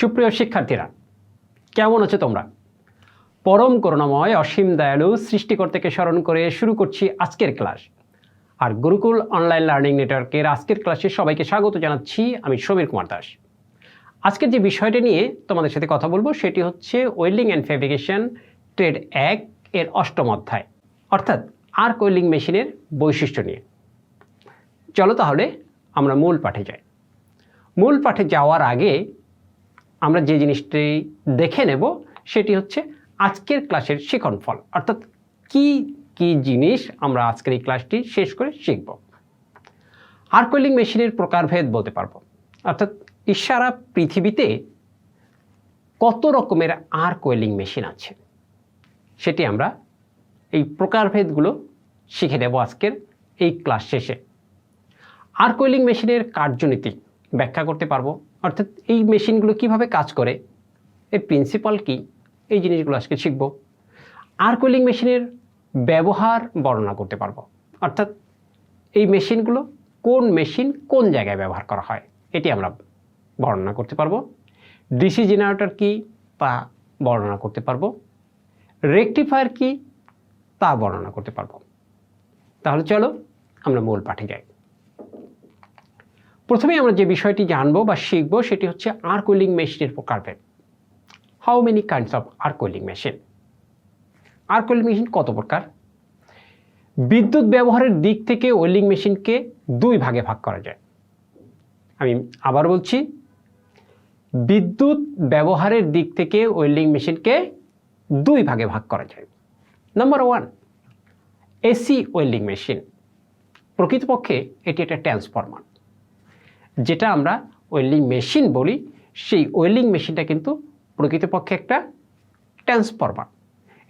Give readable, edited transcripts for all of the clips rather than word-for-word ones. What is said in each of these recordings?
সুপ্রিয় শিক্ষার্থীরা, কেমন আছো তোমরা? পরম করুণাময় অসীম দয়ালু সৃষ্টিকর্তাকে স্মরণ করে শুরু করছি আজকের ক্লাস। আর গুরুকুল অনলাইন লার্নিং নেটওয়ার্কের আজকের ক্লাসে সবাইকে স্বাগত জানাচ্ছি। আমি সমীর কুমার দাস। আজকের যে বিষয়টা নিয়ে তোমাদের সাথে কথা বলবো সেটি হচ্ছে ওয়েল্ডিং অ্যান্ড ফেব্রিকেশন ট্রেড 1 এর 8ম অধ্যায়, অর্থাৎ আর্ক ওয়েল্ডিং মেশিনের বৈশিষ্ট্য নিয়ে। চলো তাহলে আমরা মূল পাঠে যাই। মূল পাঠে যাওয়ার আগে আমরা যে জিনিসটি দেখে নেব সেটি হচ্ছে আজকের ক্লাসের শিখন ফল, অর্থাৎ কি কি জিনিস আমরা আজকের এই ক্লাসটি শেষ করে শিখব। আর্ক ওয়েল্ডিং মেশিনের প্রকারভেদ বলতে পারবো, অর্থাৎ সারা পৃথিবীতে কত রকমের আর্ক ওয়েল্ডিং মেশিন আছে সেটি আমরা এই প্রকারভেদগুলো শিখে নেব আজকের এই ক্লাস শেষে। আর্ক ওয়েল্ডিং মেশিনের কার্যনীতি ব্যাখ্যা করতে পারবো, অর্থাৎ এই মেশিনগুলো কিভাবে কাজ করে, এর প্রিন্সিপাল কি, এই জিনিসগুলো আজকে শিখব। আর্ক ওয়েল্ডিং মেশিনের ব্যবহার বর্ণনা করতে পারবো, অর্থাৎ এই মেশিনগুলো কোন মেশিন কোন জায়গায় ব্যবহার করা হয় এটি আমরা বর্ণনা করতে পারবো। ডিসি জেনারেটর কি তা বর্ণনা করতে পারবো। রেকটিফায়ার কি তা বর্ণনা করতে পারবো। তাহলে চলো আমরা মূল পাঠে যাই। প্রথমে আমরা যে বিষয়টি জানবো বা শিখবো সেটি হচ্ছে আর্ক ওয়েল্ডিং মেশিনের প্রকারভেদ। How many kinds of arc welding machine? Arc welding machine কত প্রকার? বিদ্যুৎ ব্যবহারের দিক থেকে ওয়েল্ডিং মেশিনকে দুই ভাগে ভাগ করা যায়। আমি আবার বলছি, বিদ্যুৎ ব্যবহারের দিক থেকে ওয়েল্ডিং মেশিনকে দুই ভাগে ভাগ করা যায়। Number 1, AC welding machine. প্রকৃতপক্ষে এটি একটা ট্রান্সফরমার। যেটা আমরা ওয়েল্ডিং মেশিন বলি, সেই ওয়েল্ডিং মেশিনটা কিন্তু প্রকৃতপক্ষে একটা ট্রান্সফরমার।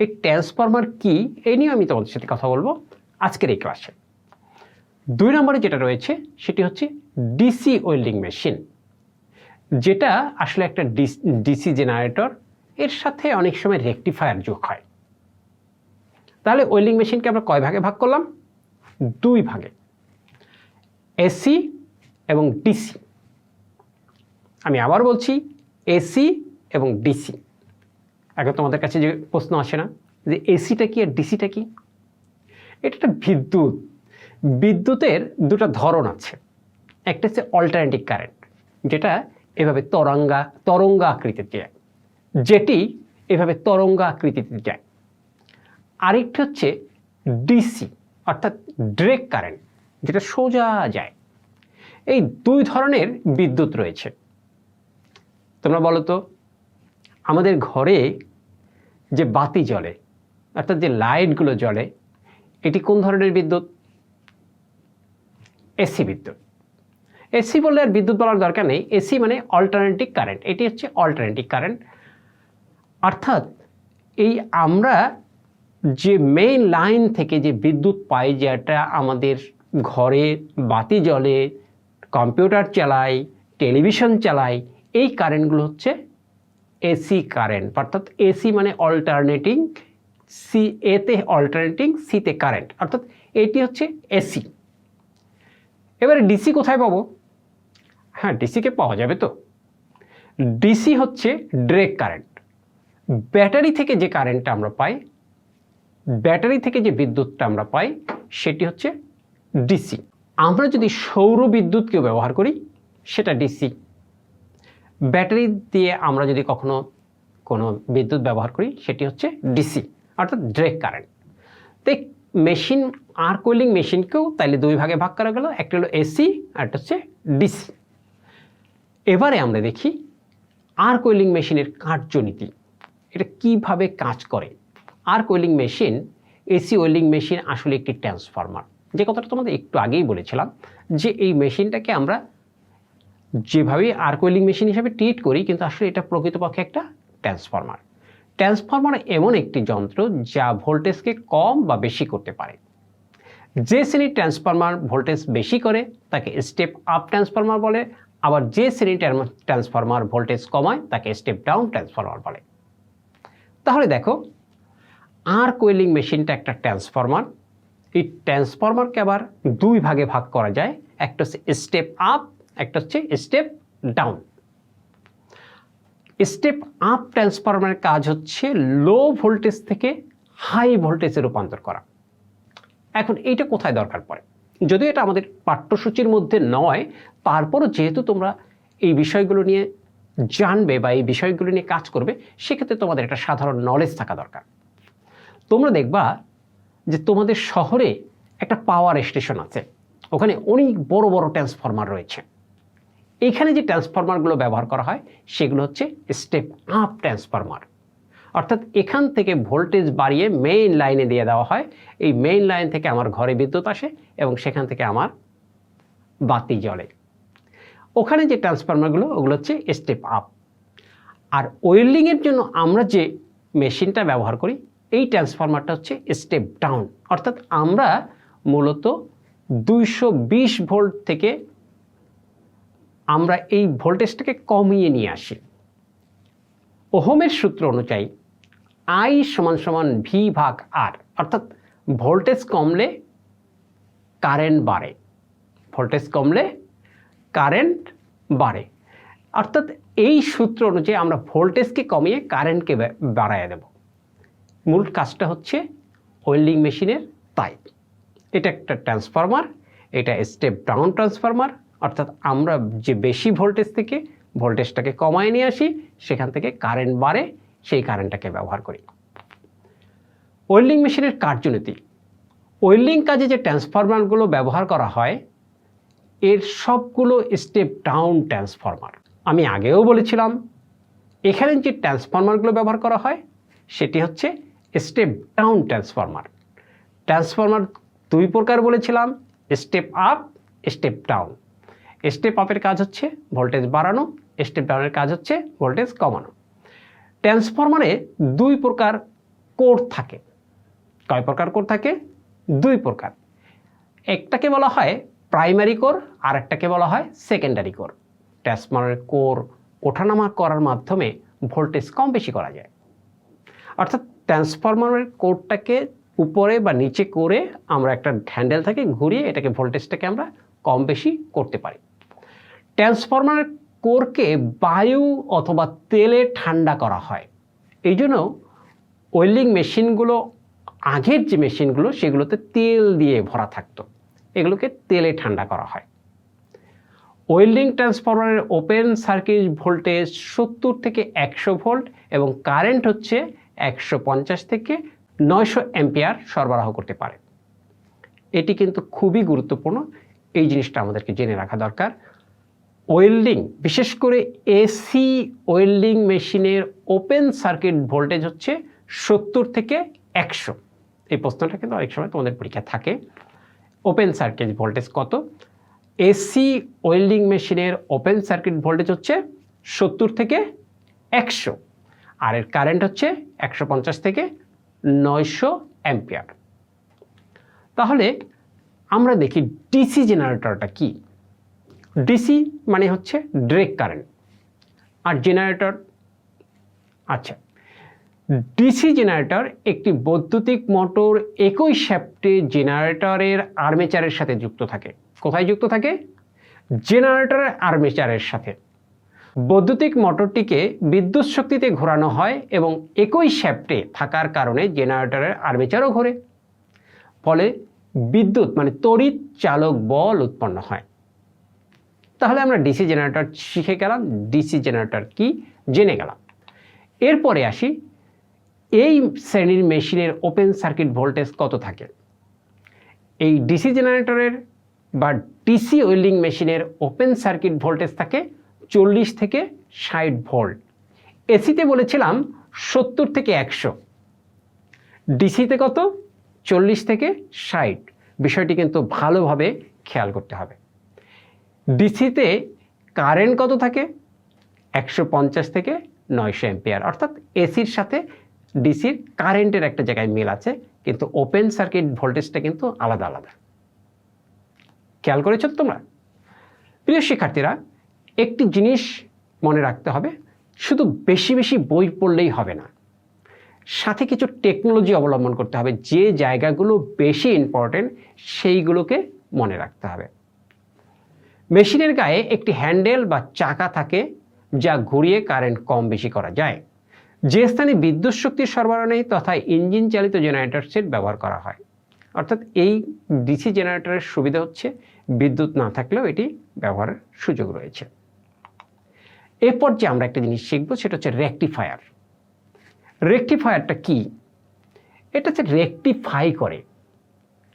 এই ট্রান্সফরমার কি এই নিয়ে আমি তোমাদের সাথে কথা বলবো আজকের এই ক্লাসে। 2 নম্বরে যেটা রয়েছে সেটি হচ্ছে ডিসি ওয়েল্ডিং মেশিন, যেটা আসলে একটা ডিসি জেনারেটর, এর সাথে অনেক সময় রেকটিফায়ার যোগ হয়। তাহলে ওয়েল্ডিং মেশিনকে আমরা কয় ভাগে ভাগ করলাম? 2 ভাগে, এসি এবং ডিসি। আমি আবার বলছি, এসি এবং ডিসি। এখন তোমাদের কাছে যে প্রশ্ন আসে না যে এসিটা কি আর ডিসিটা কি? এটা একটা বিদ্যুৎ। বিদ্যুতের দুটো ধরন আছে। একটা হচ্ছে অল্টারনেটিং কারেন্ট, যেটা এভাবে তরঙ্গ আকৃতিতে যায়, যেটি এভাবে তরঙ্গ আকৃতিতে যায়। আরেকটি হচ্ছে ডিসি, অর্থাৎ ডিরেক্ট কারেন্ট, যেটা সোজা যায়। এই 2 ধরনের বিদ্যুৎ রয়েছে। তোমরা বলো তো, আমাদের ঘরে যে বাতি জ্বলে, অর্থাৎ যে লাইটগুলো জ্বলে, এটি কোন ধরনের বিদ্যুৎ? এসি বিদ্যুৎ। এসি বললে আর বিদ্যুৎ বলার দরকার নেই। এসি মানে অল্টারনেটিং কারেন্ট। এটি হচ্ছে অল্টারনেটিং কারেন্ট। অর্থাৎ এই আমরা যে মেইন লাইন থেকে যে বিদ্যুৎ পাই, যেটা আমাদের ঘরে বাতি জ্বলে, কম্পিউটার চালাই, টেলিভিশন চালাই, এই কারেন্টগুলো হচ্ছে এসি কারেন্ট। অর্থাৎ এসি মানে অল্টারনেটিং, সি এতে অল্টারনেটিং, সিতে কারেন্ট, অর্থাৎ এটি হচ্ছে এসি। এবারে ডিসি কোথায় পাবো? হ্যাঁ, ডিসিকে পাওয়া যাবে তো। ডিসি হচ্ছে ডিরেক্ট কারেন্ট। ব্যাটারি থেকে যে কারেন্টটা আমরা পাই, ব্যাটারি থেকে যে বিদ্যুৎটা আমরা পাই, সেটি হচ্ছে ডিসি। আমরা যদি সৌর বিদ্যুৎকেও ব্যবহার করি, সেটা ডিসি। ব্যাটারি দিয়ে আমরা যদি কখনো কোনো বিদ্যুৎ ব্যবহার করি, সেটি হচ্ছে ডিসি, অর্থাৎ ডিরেক্ট কারেন্ট। তাই মেশিন, আর্ক ওয়েল্ডিং মেশিনকেও তাইলে 2 ভাগে ভাগ করা গেল, একটা হলো এসি আর একটা হচ্ছে ডিসি। এবারে আমরা দেখি আর্ক ওয়েল্ডিং মেশিনের কার্যনীতি, এটা কিভাবে কাজ করে। Arc welding machine, AC welding machine আসলে একটি ট্রান্সফরমার। যে কথাটা তোমাদের একটু আগেই বলেছিলাম, যে এই মেশিনটাকে আমরা যেভাবে আর্ক ওয়েল্ডিং মেশিন হিসেবে ট্রিট করি, কিন্তু আসলে এটা প্রকৃতপক্ষে একটা ট্রান্সফরমার। ট্রান্সফরমার এমন একটি যন্ত্র যা ভোল্টেজকে কম বা বেশি করতে পারে। যে শ্রেণীর ট্রান্সফরমার ভোল্টেজ বেশি করে তাকে স্টেপ আপ ট্রান্সফরমার বলে, আবার যে শ্রেণীর ট্রান্সফরমার ভোল্টেজ কমায় তাকে স্টেপ ডাউন ট্রান্সফরমার বলে। তাহলে দেখো, আর্ক ওয়েল্ডিং মেশিনটা একটা ট্রান্সফরমার। এই ট্রান্সফরমারকে আবার 2 ভাগে ভাগ করা যায়, একটা হচ্ছে স্টেপ আপ, একটা হচ্ছে স্টেপ ডাউন। স্টেপ আপ ট্রান্সফরমারের কাজ হচ্ছে লো ভোল্টেজ থেকে হাই ভোল্টেজে রূপান্তর করা। এখন এইটা কোথায় দরকার পড়ে? যদিও এটা আমাদের পাঠ্যসূচির মধ্যে নয়, তারপরও যেহেতু তোমরা এই বিষয়গুলো নিয়ে জানবে বা এই বিষয়গুলো নিয়ে কাজ করবে, সেক্ষেত্রে তোমাদের একটা সাধারণ নলেজ থাকা দরকার। তোমরা দেখবা যে তোমাদের শহরে একটা পাওয়ার স্টেশন আছে, ওখানে অনেক বড় বড় ট্রান্সফরমার রয়েছে। এইখানে যে ট্রান্সফরমারগুলো ব্যবহার করা হয় সেগুলো হচ্ছে স্টেপ আপ ট্রান্সফরমার, অর্থাৎ এখান থেকে ভোল্টেজ বাড়িয়ে মেইন লাইনে দিয়ে দেওয়া হয়। এই মেইন লাইন থেকে আমার ঘরে বিদ্যুৎ আসে এবং সেখান থেকে আমার বাতি জ্বলে। ওখানে যে ট্রান্সফরমারগুলো ওগুলো হচ্ছে স্টেপ আপ। আর ওয়েল্ডিংয়ের জন্য আমরা যে মেশিনটা ব্যবহার করি এই ট্রান্সফরমারটা হচ্ছে স্টেপ ডাউন, অর্থাৎ আমরা মূলত 220 ভোল্ট থেকে আমরা এই ভোল্টেজটাকে কমিয়ে নিয়ে আসি। ওহমের সূত্র অনুযায়ী I = V/R, অর্থাৎ ভোল্টেজ কমলে কারেন্ট বাড়ে, ভোল্টেজ কমলে কারেন্ট বাড়ে। অর্থাৎ এই সূত্র অনুযায়ী আমরা ভোল্টেজকে কমিয়ে কারেন্টকে বাড়ায় দেব। মূল কাজটা হচ্ছে ওয়েল্ডিং মেশিনের তাই। এটা একটা ট্রান্সফরমার, এটা স্টেপ ডাউন ট্রান্সফরমার, অর্থাৎ আমরা যে বেশি ভোল্টেজ থেকে ভোল্টেজটাকে কমায় নিয়ে আসি, সেখান থেকে কারেন্ট বাড়ে, সেই কারেন্টটাকে ব্যবহার করি। ওয়েল্ডিং মেশিনের কার্যনীতি, ওয়েল্ডিং কাজে যে ট্রান্সফরমারগুলো ব্যবহার করা হয় এর সবগুলো স্টেপ ডাউন ট্রান্সফরমার। আমি আগেও বলেছিলাম এখানে যে ট্রান্সফরমারগুলো ব্যবহার করা হয় সেটি হচ্ছে স্টেপ ডাউন ট্রান্সফরমার। ট্রান্সফরমার দুই প্রকার বলেছিলাম, step up, step down. Step আপের কাজ হচ্ছে ভোল্টেজ বাড়ানো, স্টেপ ডাউনের কাজ হচ্ছে ভোল্টেজ কমানো। ট্রান্সফরমারে দুই প্রকার কোর থাকে। কয় প্রকার কোর থাকে? দুই প্রকার। একটাকে বলা হয় প্রাইমারি কোর, আর একটাকে বলা হয় সেকেন্ডারি কোর। ট্রান্সফরমারের কোর ওঠানামা করার মাধ্যমে ভোল্টেজ কম বেশি করা যায়, অর্থাৎ ট্রান্সফরমারের কোরটাকে উপরে বা নিচে করে আমরা একটা হ্যান্ডেল থেকে ঘুরিয়ে এটাকে ভোল্টেজটাকে আমরা কম বেশি করতে পারি। ট্রান্সফরমারের কোরকে বায়ু অথবা তেলে ঠান্ডা করা হয়। এই জন্য ওয়েল্ডিং মেশিনগুলো, আগের যে মেশিনগুলো সেগুলোতে তেল দিয়ে ভরা থাকতো, এগুলোকে তেলে ঠান্ডা করা হয়। ওয়েল্ডিং ট্রান্সফরমারের ওপেন সার্কিট ভোল্টেজ 70 থেকে 100 ভোল্ট এবং কারেন্ট হচ্ছে 150 থেকে 900 অ্যাম্পিয়ার সরবরাহ করতে পারে। এটি কিন্তু খুবই গুরুত্বপূর্ণ, এই জিনিসটা আমাদেরকে জেনে রাখা দরকার। ওয়েল্ডিং, বিশেষ করে এসি ওয়েল্ডিং মেশিনের ওপেন সার্কিট ভোল্টেজ হচ্ছে 70 থেকে 100। এই প্রশ্নটা কিন্তু অনেক সময় তোমাদের পরীক্ষা থাকে। ওপেন সার্কিট ভোল্টেজ কত? এসি ওয়েল্ডিং মেশিনের ওপেন সার্কিট ভোল্টেজ হচ্ছে 70 থেকে 100, আর এর কারেন্ট হচ্ছে 150 থেকে 900 অ্যাম্পিয়ার। তাহলে আমরা দেখি ডিসি জেনারেটরটা কি। ডিসি মানে হচ্ছে ডিরেক্ট কারেন্ট, আর জেনারেটর, আচ্ছা, ডিসি জেনারেটর একটি বৈদ্যুতিক মোটর একই শ্যাফটে জেনারেটরের আর্মেচারের সাথে যুক্ত থাকে। কোথায় যুক্ত থাকে? জেনারেটরের আর্মেচারের সাথে। বৈদ্যুতিক মোটরটিকে বিদ্যুৎ শক্তিতে ঘোরানো হয় এবং একই শ্যাফটে থাকার কারণে জেনারেটরের আর্মেচারও ঘোরে, ফলে বিদ্যুৎ মানে তড়িৎ চালক বল উৎপন্ন হয়। তাহলে আমরা ডিসি জেনারেটর শিখে গেলাম, ডিসি জেনারেটর কি জেনে গেলাম। এরপরে আসি এই শ্রেণীর মেশিনের ওপেন সার্কিট ভোল্টেজ কত থাকে। এই ডিসি জেনারেটরের বা ডিসি ওয়েল্ডিং মেশিনের ওপেন সার্কিট ভোল্টেজ থাকে 40 থেকে 60 ভোল্ট। এসিতে বলেছিলাম 70 থেকে 100, ডিসিতে কত? 40 থেকে 60। বিষয়টি কিন্তু ভালোভাবে খেয়াল করতে হবে। ডিসিতে কারেন্ট কত থাকে? 150 থেকে 900 অ্যাম্পিয়ার, অর্থাৎ এসির সাথে ডিসির কারেন্টের একটা জায়গায় মিল আছে, কিন্তু ওপেন সার্কিট ভোল্টেজটা কিন্তু আলাদা আলাদা। খেয়াল করেছ তোমরা? প্রিয় শিক্ষার্থীরা, একটি জিনিস মনে রাখতে হবে, শুধু বেশি বেশি বই পড়লেই হবে না, সাথে কিছু টেকনোলজি অবলম্বন করতে হবে। যে জায়গাগুলো বেশি ইম্পর্টেন্ট সেইগুলোকে মনে রাখতে হবে। মেশিনের গায়ে একটি হ্যান্ডেল বা চাকা থাকে যা ঘুরিয়ে কারেন্ট কম বেশি করা যায়। যে স্থানে বিদ্যুৎ শক্তির সরবরাহ নেই তথা ইঞ্জিন চালিত জেনারেটর সেট ব্যবহার করা হয়। অর্থাৎ এই ডিসি জেনারেটরের সুবিধা হচ্ছে বিদ্যুৎ না থাকলেও এটি ব্যবহারের সুযোগ রয়েছে। এরপর যে আমরা একটা জিনিস শিখব সেটা হচ্ছে রেকটিফায়ার। রেকটিফায়ারটা কি? এটা হচ্ছে রেকটিফাই করে।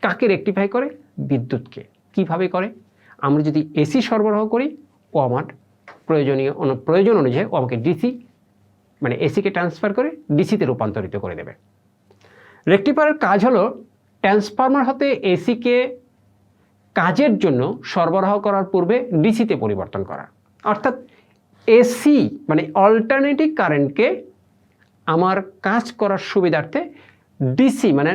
কাকে রেকটিফাই করে? বিদ্যুৎকে। কিভাবে করে? আমরা যদি এসি সরবরাহ করি, ও আমার প্রয়োজন অনুযায়ী ও আমাকে ডিসি মানে এসিকে ট্রান্সফার করে ডিসিতে রূপান্তরিত করে দেবে। রেকটিফায়ারের কাজ হলো ট্রান্সফরমার হতে এসিকে কাজের জন্য সরবরাহ করার পূর্বে ডিসিতে পরিবর্তন করা। অর্থাৎ এসি মানে অল্টারনেটিভ কারেন্টকে আমার কাজ করার সুবিধার্থে ডিসি মানে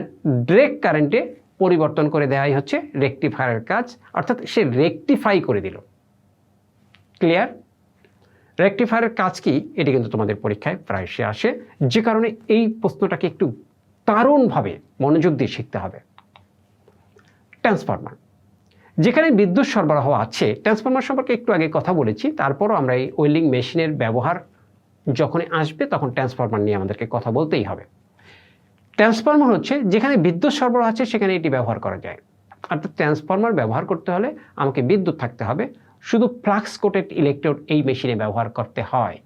ডিরেক্ট কারেন্টে পরিবর্তন করে দেওয়াই হচ্ছে রেকটিফায়ারের কাজ। অর্থাৎ সে রেকটিফাই করে দিল। ক্লিয়ার? রেকটিফায়ারের কাজ কি এটি কিন্তু তোমাদের পরীক্ষায় প্রায়শই আসে, যে কারণে এই প্রশ্নটাকে একটু দারুণভাবে মনোযোগ দিয়ে শিখতে হবে। ট্রান্সফরমার, যেখানে বিদ্যুৎ সরবরাহ আছে, ট্রান্সফরমার সম্পর্কে একটু আগে কথা বলেছি, তারপরও আমরা এই ওয়েল্ডিং মেশিনের ব্যবহার যখনই আসবে তখন ট্রান্সফরমার নিয়ে আমাদেরকে কথা বলতেই হবে। ট্রান্সফরমার হচ্ছে যেখানে বিদ্যুৎ সরবরাহ আছে সেখানে এটি ব্যবহার করা যায়। অর্থাৎ ট্রান্সফরমার ব্যবহার করতে হলে আমাকে বিদ্যুৎ থাকতে হবে, শুধু ফ্লাক্স কোটেড ইলেকট্রোড এই মেশিনে ব্যবহার করতে হয়।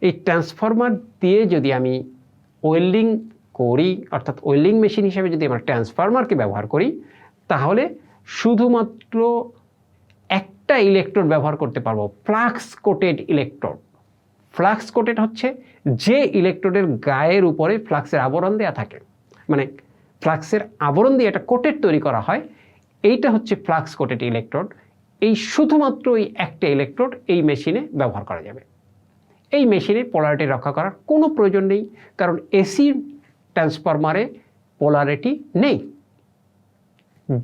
এই ট্রান্সফরমার দিয়ে যদি আমি ওয়েল্ডিং করি, অর্থাৎ ওয়েল্ডিং মেশিন হিসেবে যদি আমরা ট্রান্সফরমারকে ব্যবহার করি, তাহলে শুধুমাত্র একটা ইলেকট্রোড ব্যবহার করতে পারবো, flux coated electrode. Flux coated হচ্ছে যে ইলেকট্রোডের গায়ের উপরে ফ্লাক্সের আবরণ দেওয়া থাকে, মানে ফ্লাক্সের আবরণ দিয়ে একটা কোটেড তৈরি করা হয়, এইটা হচ্ছে ফ্লাক্স কোটেড ইলেকট্রোড। এই শুধুমাত্র এই একটা ইলেকট্রোড এই মেশিনে ব্যবহার করা যাবে। এই মেশিনে পোলারিটি রক্ষা করার কোনো প্রয়োজন নেই, কারণ এসি ট্রান্সফরমারে পোলারিটি নেই।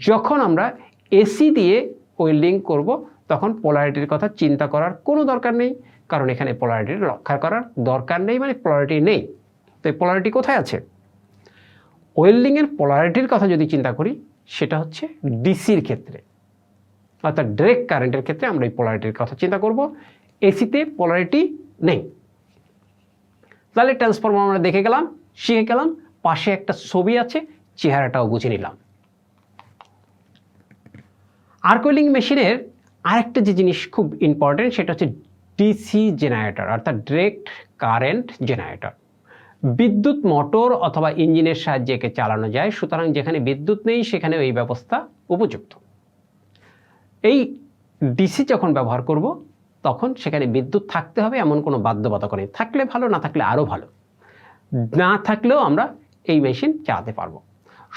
যখন আমরা এসি দিয়ে ওয়েল্ডিং করব তখন পোলারিটির কথা চিন্তা করার কোনো দরকার নেই, কারণ এখানে পোলারিটি রক্ষা করার দরকার নেই, মানে পোলারিটি নেই। তো এই পোলারিটি কোথায় আছে? ওয়েল্ডিংয়ের পোলারিটির কথা যদি চিন্তা করি, সেটা হচ্ছে ডিসির ক্ষেত্রে, অর্থাৎ ডিরেক্ট কারেন্টের ক্ষেত্রে আমরা এই পোলারিটির কথা চিন্তা করব। এসিতে পোলারিটি নেই। তাহলে ট্রান্সফরমার আমরা দেখে গেলাম, শিখে গেলাম, পাশে একটা ছবি আছে, চেহারাটাও বুঝে নিলাম। আর্ক ওয়েল্ডিং মেশিনের আরেকটা যে জিনিস খুব ইম্পর্টেন্ট সেটা হচ্ছে ডিসি জেনারেটর, অর্থাৎ ডিরেক্ট কারেন্ট জেনারেটর। বিদ্যুৎ মোটর অথবা ইঞ্জিনের সাহায্যে একে চালানো যায়, সুতরাং যেখানে বিদ্যুৎ নেই সেখানে এই ব্যবস্থা উপযুক্ত। এই ডিসি যখন ব্যবহার করব তখন সেখানে বিদ্যুৎ থাকতে হবে এমন কোনো বাধ্যবাধকতা নেই। থাকলে ভালো, না থাকলে আরও ভালো। না থাকলেও আমরা এই মেশিন চালাতে পারবো।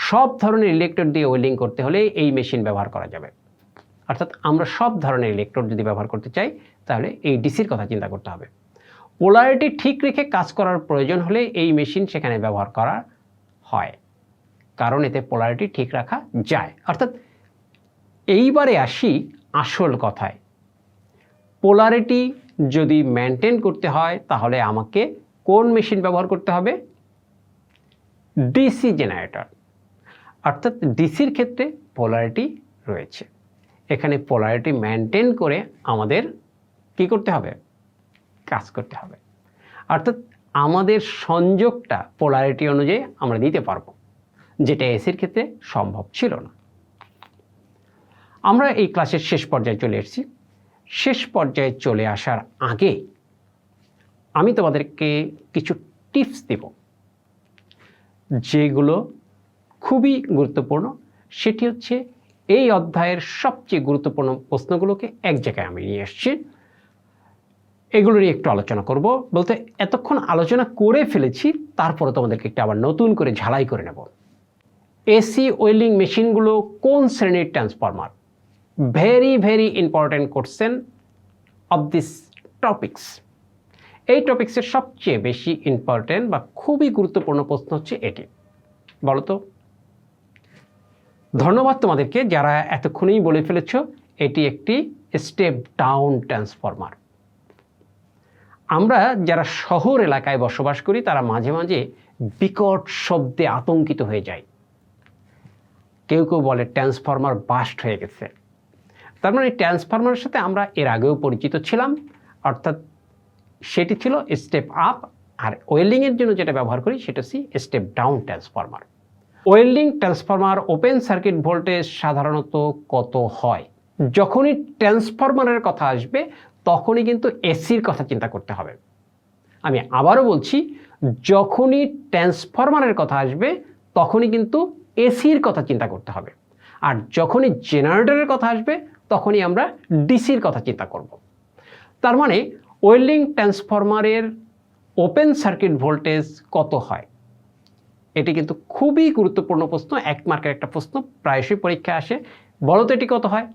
সব ধরনের ইলেকট্রোড দিয়ে ওয়েল্ডিং করতে হলে এই মেশিন ব্যবহার করা যাবে। অর্থাৎ আমরা সব ধরনের ইলেকট্রোড যদি ব্যবহার করতে চাই তাহলে এই ডিসির কথা চিন্তা করতে হবে। পোলারিটি ঠিক রেখে কাজ করার প্রয়োজন হলে এই মেশিন সেখানে ব্যবহার করা হয়, কারণ এতে পোলারিটি ঠিক রাখা যায়। অর্থাৎ এইবারে আসি আসল কথায়, পোলারিটি যদি মেনটেন করতে হয় তাহলে আমাকে কোন মেশিন ব্যবহার করতে হবে? DC generator. অর্থাৎ ডিসির ক্ষেত্রে পোলারিটি রয়েছে, এখানে পোলারিটি মেনটেন করে আমাদের কি করতে হবে? কাজ করতে হবে। অর্থাৎ আমাদের সংযোগটা পোলারিটি অনুযায়ী আমরা দিতে পারবো, যেটা এসির ক্ষেত্রে সম্ভব ছিল না। আমরা এই ক্লাসের শেষ পর্যায়ে চলে এসেছি। শেষ পর্যায়ে চলে আসার আগে আমি তোমাদেরকে কিছু টিপস দেব, যেগুলো খুবই গুরুত্বপূর্ণ। সেটি হচ্ছে এই অধ্যায়ের সবচেয়ে গুরুত্বপূর্ণ প্রশ্নগুলোকে এক জায়গায় আমি নিয়ে এসেছি, এগুলো নিয়ে একটু আলোচনা করব। বলতে এতক্ষণ আলোচনা করে ফেলেছি, তারপরে তোমাদেরকে একটু আবার নতুন করে ঝালাই করে নেব। এসি ওয়েল্ডিং মেশিনগুলো কোন শ্রেণীর transformer? Very very important question of this topics. এই টপিক্সের সবচেয়ে বেশি ইম্পর্ট্যান্ট বা খুবই গুরুত্বপূর্ণ প্রশ্ন হচ্ছে এটি। বলো তো। ধন্যবাদ তোমাদেরকে যারা এতক্ষণেই বলে ফেলেছ এটি একটি স্টেপ ডাউন ট্রান্সফরমার। আমরা যারা শহর এলাকায় বসবাস করি তারা মাঝে মাঝে বিকট শব্দে আতঙ্কিত হয়ে যায়। কেউ কেউ বলে ট্রান্সফরমার বাস্ট হয়ে গেছে। তার মানে ট্রান্সফরমারের সাথে আমরা এর আগেও পরিচিত ছিলাম, অর্থাৎ সেটি ছিল স্টেপ আপ, আর ওয়েল্ডিংয়ের জন্য যেটা ব্যবহার করি সেটা হচ্ছে step down transformer. Welding transformer open circuit voltage সাধারণত কত হয়? যখনই ট্রান্সফরমারের কথা আসবে তখনই কিন্তু এসির কথা চিন্তা করতে হবে। আমি আবারও বলছি, যখনই ট্রান্সফরমারের কথা আসবে তখনই কিন্তু এসির কথা চিন্তা করতে হবে, আর যখনই জেনারেটরের কথা আসবে তখনই আমরা ডিসির কথা চিন্তা করব। তার মানে ওয়েল্ডিং ট্রান্সফরমারের ওপেন সার্কিট ভোল্টেজ কত হয়? এটি কিন্তু খুবই গুরুত্বপূর্ণ প্রশ্ন, 1 মার্কের একটা প্রশ্ন, প্রায়শই পরীক্ষায় আসে। বলো তো এটি কত হয়?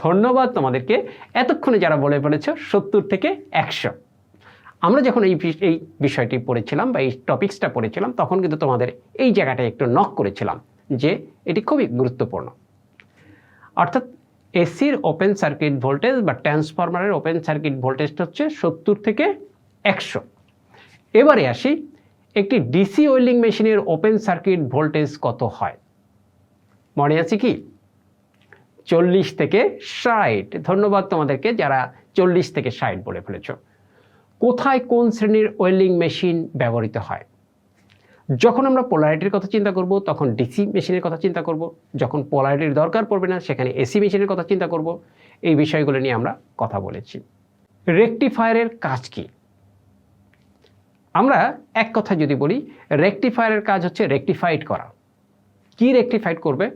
ধন্যবাদ তোমাদেরকে, এতক্ষণে যারা বলে ফেলেছ 70 থেকে 100। আমরা যখন এই বিষয়টি পড়েছিলাম বা এই টপিক্সটা পড়েছিলাম তখন কিন্তু তোমাদের এই জায়গাটা একটু নক করেছিলাম যে এটি খুবই গুরুত্বপূর্ণ। অর্থাৎ এসির ওপেন সার্কিট ভোল্টেজ বা ট্রান্সফরমারের ওপেন সার্কিট ভোল্টেজটা হচ্ছে 70 থেকে 100। এবারে আসি, একটি ডিসি ওয়েল্ডিং মেশিনের ওপেন সার্কিট ভোল্টেজ কত হয়? মনে আছে কি? 40 থেকে 60। ধন্যবাদ তোমাদেরকে যারা 40 থেকে 60 বলে ফেলেছ। কোথায় কোন শ্রেণীর ওয়েল্ডিং মেশিন ব্যবহৃত হয়? যখন আমরা পোলারিটির কথা চিন্তা করব তখন ডিসি মেশিনের কথা চিন্তা করব, যখন পোলারিটির দরকার পড়বে না সেখানে এসি মেশিনের কথা চিন্তা করব। এই বিষয়গুলো নিয়ে আমরা কথা বলেছি। রেকটিফায়ারের কাজ কি? আমরা এক কথা যদি বলি, রেকটিফায়ারের কাজ হচ্ছে রেকটিফাইড করা। কি রেকটিফাইড করবে?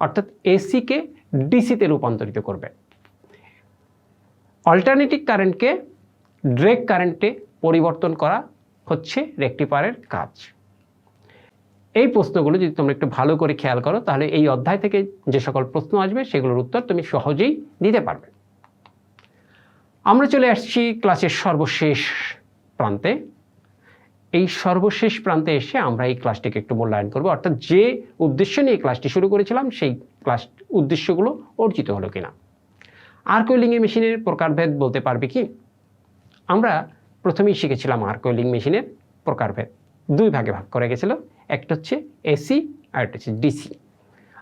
অর্থাৎ এসিকে ডিসিতে রূপান্তরিত করবে, অল্টারনেটিং কারেন্টকে ডিরেক্ট কারেন্টে পরিবর্তন করা হচ্ছে রেকটিফায়ারের কাজ। এই প্রশ্নগুলো যদি তোমরা একটু ভালো করে খেয়াল করো তাহলে এই অধ্যায় থেকে যে সকল প্রশ্ন আসবে সেগুলোর উত্তর তুমি সহজেই দিতে পারবে। আমরা চলে আসছি ক্লাসের সর্বশেষ প্রান্তে। এই সর্বশেষ প্রান্তে এসে আমরা এই ক্লাসটিকে একটু মূল্যায়ন করব, অর্থাৎ যে উদ্দেশ্য নিয়ে ক্লাসটি শুরু করেছিলাম সেই উদ্দেশ্যগুলো অর্জিত হলো কিনা। আর্ক ওয়েল্ডিং মেশিনের প্রকারভেদ বলতে পারবে কি? আমরা প্রথমেই শিখেছিলাম আর্ক ওয়েল্ডিং মেশিনের প্রকারভেদ 2 ভাগে ভাগ করে গেছিল। একটা হচ্ছে এসি আর একটা হচ্ছে ডিসি,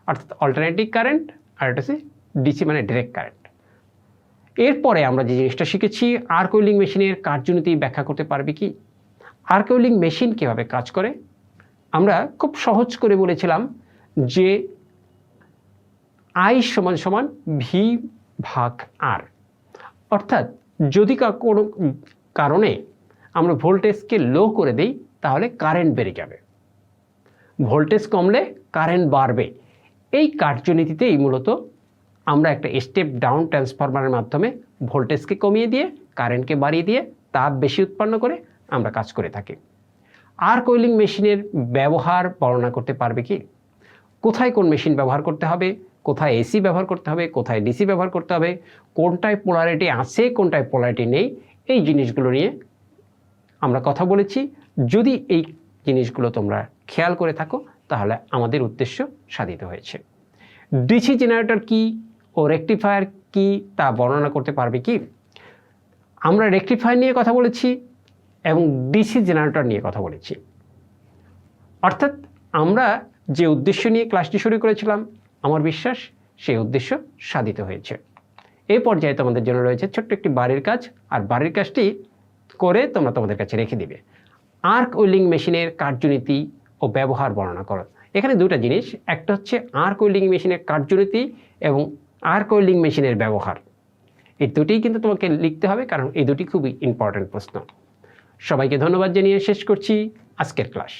অর্থাৎ অল্টারনেটিং কারেন্ট, আর একটা হচ্ছে ডিসি মানে ডিরেক্ট কারেন্ট। এরপরে আমরা যে জিনিসটা শিখেছি, আর্ক ওয়েল্ডিং মেশিনের কার্যনীতি ব্যাখ্যা করতে পারবে কি? আর্ক ওয়েল্ডিং মেশিন কীভাবে কাজ করে? আমরা খুব সহজ করে বলেছিলাম যে I = V/R, অর্থাৎ যদি কোনো কারণে আমরা ভোল্টেজকে লো করে দিই তাহলে কারেন্ট বেড়ে যাবে, ভোল্টেজ কমলে কারেন্ট বাড়বে। এই কার্যনীতিতেই মূলত আমরা একটা স্টেপ ডাউন ট্রান্সফরমারের মাধ্যমে ভোল্টেজকে কমিয়ে দিয়ে কারেন্টকে বাড়িয়ে দিয়ে তাপ বেশি উৎপন্ন করে আমরা কাজ করে থাকি। আর্ক ওয়েল্ডিং মেশিনের ব্যবহার বর্ণনা করতে পারবে কি? কোথায় কোন মেশিন ব্যবহার করতে হবে, কোথায় এসি ব্যবহার করতে হবে, কোথায় ডিসি ব্যবহার করতে হবে, কোনটায় পোলারিটি আছে কোনটায় পোলারিটি নেই, এই জিনিসগুলো নিয়ে আমরা কথা বলেছি। যদি এই জিনিসগুলো তোমরা খেয়াল করে থাকো তাহলে আমাদের উদ্দেশ্য সাধিত হয়েছে। ডিসি জেনারেটর কি ও রেকটিফায়ার কি তা বর্ণনা করতে পারবে কি? আমরা রেকটিফায়ার নিয়ে কথা বলেছি এবং ডিসি জেনারেটর নিয়ে কথা বলেছি। অর্থাৎ আমরা যে উদ্দেশ্য নিয়ে ক্লাসটি শুরু করেছিলাম আমার বিশ্বাস সেই উদ্দেশ্য সাধিত হয়েছে। এই পর্যায়ে তোমাদের জন্য রয়েছে ছোট্ট একটি বাড়ির কাজ, আর বাড়ির কাজটি করে তোমরা তোমাদের কাছে রেখে দিবে। আর্ক ওয়েল্ডিং মেশিনের কার্যনীতি ও ব্যবহার বর্ণনা করো। এখানে দুটো জিনিস, একটা হচ্ছে আর্ক ওয়েল্ডিং মেশিনের কার্যনীতি এবং আর্ক ওয়েল্ডিং মেশিনের ব্যবহার। এই দুটিই কিন্তু তোমাকে লিখতে হবে, কারণ এই দুটি খুবই ইম্পর্ট্যান্ট প্রশ্ন। সবাইকে ধন্যবাদ জানিয়ে শেষ করছি আজকের ক্লাস।